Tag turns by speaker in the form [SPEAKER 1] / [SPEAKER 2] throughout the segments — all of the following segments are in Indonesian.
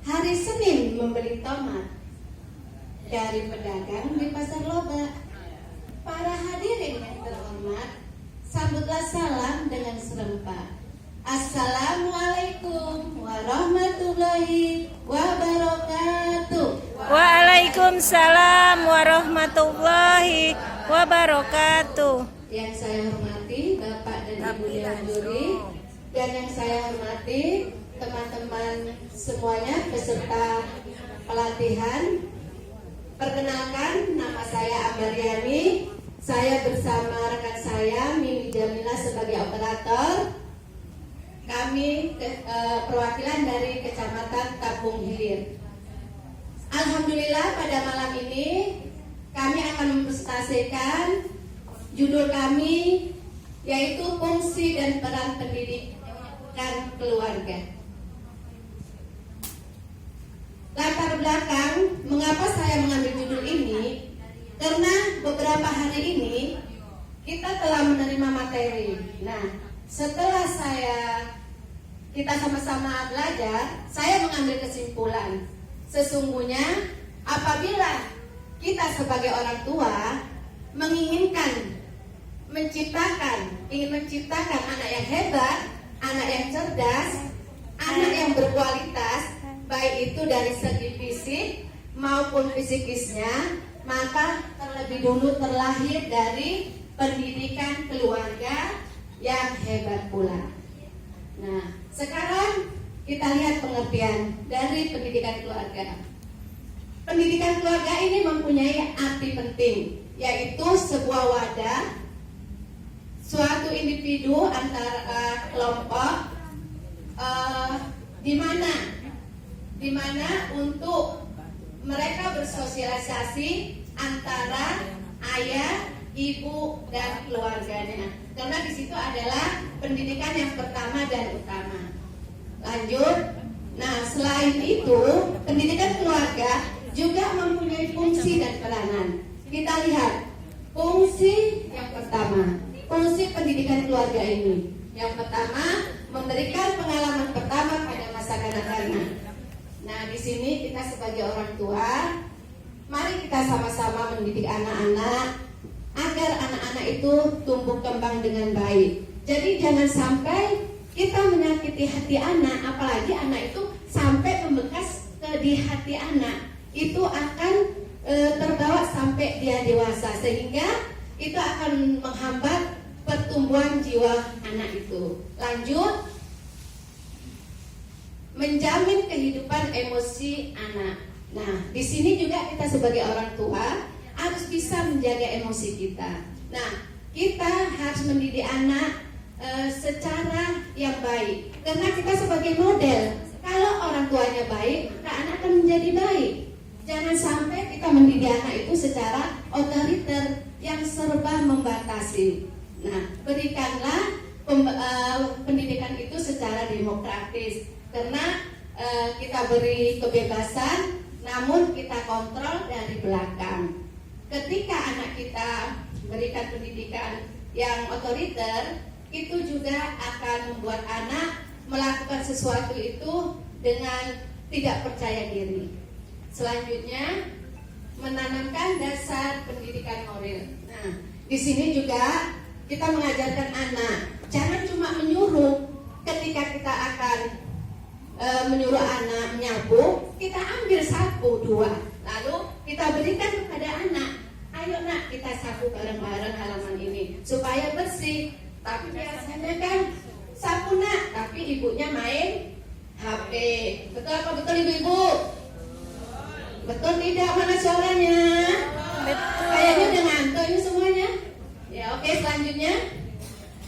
[SPEAKER 1] hari Senin membeli tomat dari pedagang di Pasar Loba. Para hadirin yang terhormat, sambutlah salam dengan serempak. Assalamualaikum warahmatullahi wabarakatuh.
[SPEAKER 2] Waalaikumsalam warahmatullahi wabarakatuh.
[SPEAKER 1] Yang saya hormati Bapak dan Ibu Dewan Juri, dan yang saya hormati teman-teman semuanya peserta pelatihan. Perkenalkan, nama saya Ambaryani. Saya bersama rekan saya Mimi Jamila sebagai operator. Kami perwakilan dari Kecamatan Kampung Hilir. Alhamdulillah pada malam ini kami akan mempresentasikan judul kami, yaitu fungsi dan peran pendidikan keluarga. Latar belakang mengapa saya mengambil judul ini, karena beberapa hari ini kita telah menerima materi. Nah, setelah kita sama-sama belajar, saya mengambil kesimpulan. Sesungguhnya apabila kita sebagai orang tua ingin menciptakan anak yang hebat, anak yang cerdas, anak yang berkualitas, baik itu dari segi fisik maupun psikisnya, maka terlebih dulu terlahir dari pendidikan keluarga yang hebat pula. Nah, sekarang kita lihat pengertian dari pendidikan keluarga. Pendidikan keluarga ini mempunyai arti penting, yaitu sebuah wadah, suatu individu antara kelompok, di mana untuk mereka bersosialisasi antara ayah, ibu, dan keluarganya. Karena di situ adalah pendidikan yang pertama dan utama. Lanjut. Nah, selain itu, pendidikan keluarga juga mempunyai fungsi dan peranan. Kita lihat fungsi yang pertama, fungsi pendidikan keluarga ini. Yang pertama, memberikan pengalaman pertama pada masa kanak-kanak. Nah, di sini kita sebagai orang tua, mari kita sama-sama mendidik anak-anak agar anak-anak itu tumbuh kembang dengan baik. Jadi jangan sampai kita menyakiti hati anak, apalagi anak itu sampai membekas di hati anak. Itu akan terbawa sampai dia dewasa, sehingga itu akan menghambat pertumbuhan jiwa anak itu. Lanjut, menjamin kehidupan emosi anak. Nah, di sini juga kita sebagai orang tua harus bisa menjaga emosi kita. Nah, kita harus mendidik anak secara yang baik, karena kita sebagai model. Kalau orang tuanya baik, maka anak akan menjadi baik. Jangan sampai kita mendidik anak itu secara otoriter yang serba membatasi. Nah, berikanlah pendidikan itu secara demokratis, karena kita beri kebebasan, namun kita kontrol dari belakang. Ketika anak kita berikan pendidikan yang otoriter, itu juga akan membuat anak melakukan sesuatu itu dengan tidak percaya diri. Selanjutnya, menanamkan dasar pendidikan moral. Nah, di sini juga kita mengajarkan anak, jangan cuma menyuruh. Ketika kita akan menyuruh anak menyapu, kita ambil sapu 2, lalu kita berikan kepada anak, ayo nak, kita sapu bareng-bareng halaman ini supaya bersih. Tapi biasanya kan sapu nak, tapi ibunya main HP. Betul apa betul ibu-ibu? Betul tidak? Mana suaranya?
[SPEAKER 2] Betul.
[SPEAKER 1] Kayaknya udah ngantuk ini semuanya. Ya, oke, selanjutnya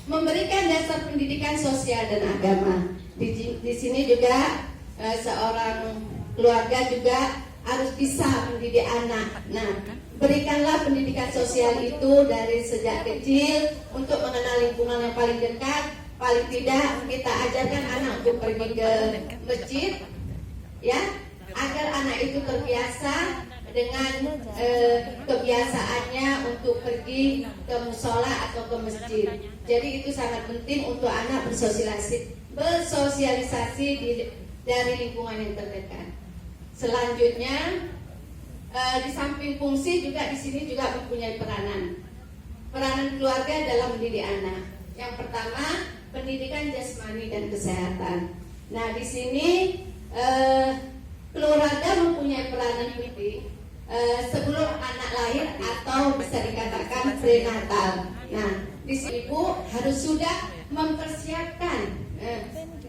[SPEAKER 1] memberikan dasar pendidikan sosial dan agama. Di sini juga seorang keluarga juga harus bisa mendidik anak. Nah, berikanlah pendidikan sosial itu dari sejak kecil untuk mengenal lingkungan yang paling dekat. Paling tidak kita ajarkan anak untuk pergi ke masjid, ya, agar anak itu terbiasa dengan kebiasaannya untuk pergi ke musola atau ke masjid. Jadi itu sangat penting untuk anak bersosialisasi dari lingkungan yang terdekat. Selanjutnya di samping fungsi juga di sini juga mempunyai peranan keluarga dalam mendidik anak. Yang pertama, pendidikan jasmani dan kesehatan. Nah, di sini keluarga mempunyai peranan penting sebelum anak lahir atau bisa dikatakan prenatal. Nah, di sini ibu harus sudah mempersiapkan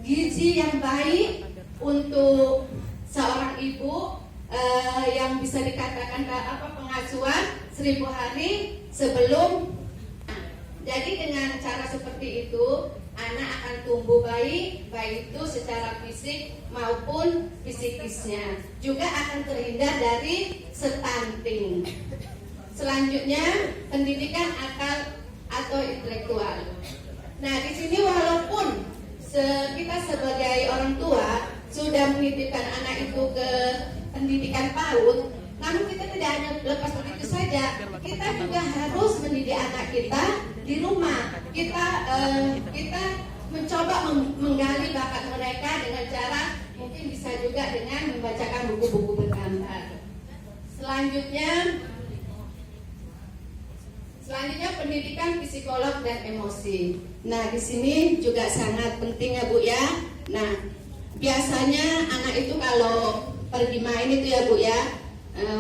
[SPEAKER 1] gizi yang baik untuk seorang ibu yang bisa dikatakan pengasuhan 1000 hari sebelum. Jadi dengan cara seperti itu anak akan tumbuh baik itu secara fisik maupun psikisnya, juga akan terhindar dari stunting. Selanjutnya pendidikan akal atau intelektual. Nah, di sini walaupun kita sebagai orang tua sudah menitipkan anak itu ke pendidikan PAUD, namun kita tidak hanya lepas begitu saja. Kita juga harus mendidik anak kita di rumah. Kita mencoba menggali bakat mereka dengan cara mungkin bisa juga dengan membacakan buku-buku bergambar. Selanjutnya pendidikan psikolog dan emosi. Nah, di sini juga sangat penting ya Bu ya. Nah, biasanya anak itu kalau pergi main itu ya Bu ya,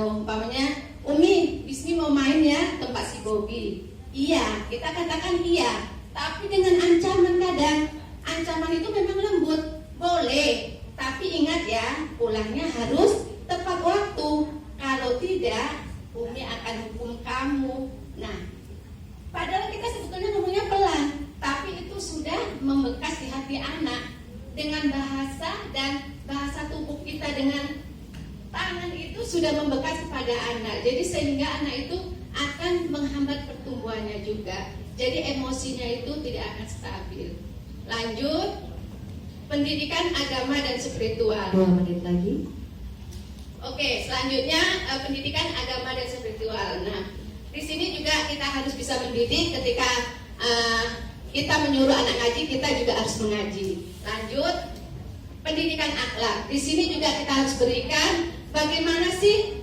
[SPEAKER 1] umpamanya Umi, Bismi mau main ya tempat si Bobby. Iya, kita katakan iya, tapi dengan ancaman kadang. Ancaman itu memang lembut, boleh, tapi ingat ya, pulangnya harus tepat waktu. Kalau tidak, Umi akan hukum kamu. Nah, padahal kita sebetulnya ngomongnya pelan, tapi itu sudah membekas di hati anak. Dengan bahasa dan bahasa tubuh kita dengan tangan itu sudah membekas pada anak. Jadi sehingga anak itu akan menghambat pertumbuhannya juga. Jadi emosinya itu tidak akan stabil. Lanjut, pendidikan agama dan spiritual.
[SPEAKER 3] 2 menit lagi.
[SPEAKER 1] Oke, selanjutnya pendidikan agama dan spiritual. Nah, di sini juga kita harus bisa mendidik ketika kita menyuruh anak ngaji, kita juga harus mengaji. Lanjut, pendidikan akhlak. Di sini juga kita harus berikan bagaimana sih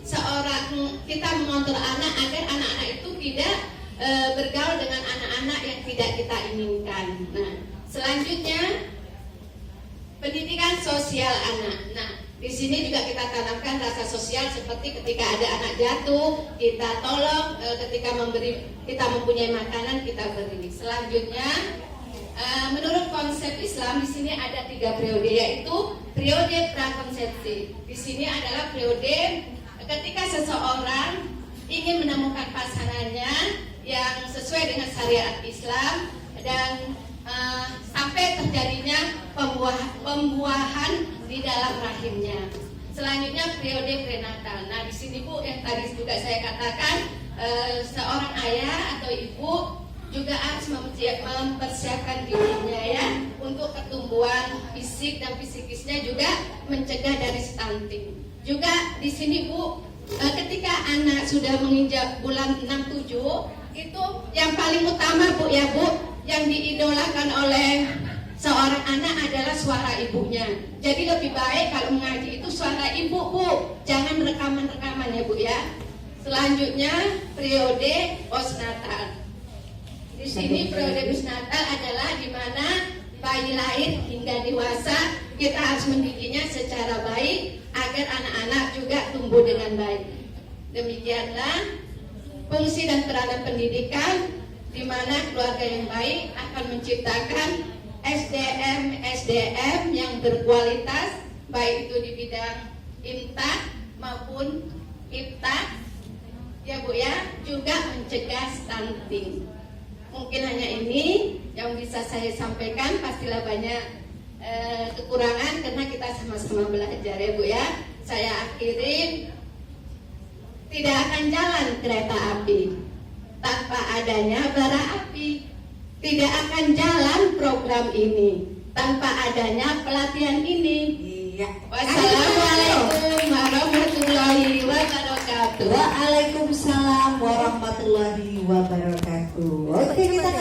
[SPEAKER 1] kita mengontrol anak agar anak-anak itu tidak bergaul dengan anak-anak yang tidak kita inginkan. Nah, selanjutnya pendidikan sosial anak. Nah, di sini juga kita tanamkan rasa sosial seperti ketika ada anak jatuh, kita tolong, ketika kita mempunyai makanan kita beri. Selanjutnya, menurut konsep Islam di sini ada 3 periode, yaitu periode prakonsepsi. Di sini adalah periode ketika seseorang ingin menemukan pasangannya yang sesuai dengan syariat Islam dan sampai terjadinya pembuahan di dalam rahimnya. Selanjutnya periode prenatal. Nah, di sini Bu yang tadi juga saya katakan, seorang ayah atau ibu juga harus mempersiapkan dirinya ya untuk pertumbuhan fisik dan psikisnya, juga mencegah dari stunting. Juga di sini Bu, ketika anak sudah menginjak bulan 6-7, itu yang paling utama Bu ya Bu, yang diidolakan oleh seorang anak adalah suara ibunya. Jadi lebih baik kalau mengaji itu suara ibu Bu, jangan rekaman-rekaman ya Bu ya. Selanjutnya periode postnatal. Di sini periode postnatal adalah di mana bayi lahir hingga dewasa kita harus mendidiknya secara baik agar anak-anak juga tumbuh dengan baik. Demikianlah fungsi dan peranan pendidikan, di mana keluarga yang baik akan menciptakan SDM yang berkualitas, baik itu di bidang IMTA maupun IPTA ya Bu ya, juga mencegah stunting. Mungkin hanya ini yang bisa saya sampaikan, pastilah banyak kekurangan karena kita sama-sama belajar ya Bu ya. Saya akhiri, tidak akan jalan kereta api tanpa adanya bara api. Tidak akan jalan program ini tanpa adanya pelatihan ini.
[SPEAKER 3] Iya.
[SPEAKER 1] Wassalamualaikum warahmatullahi wabarakatuh.
[SPEAKER 3] Waalaikumsalam warahmatullahi wabarakatuh. Oke, kita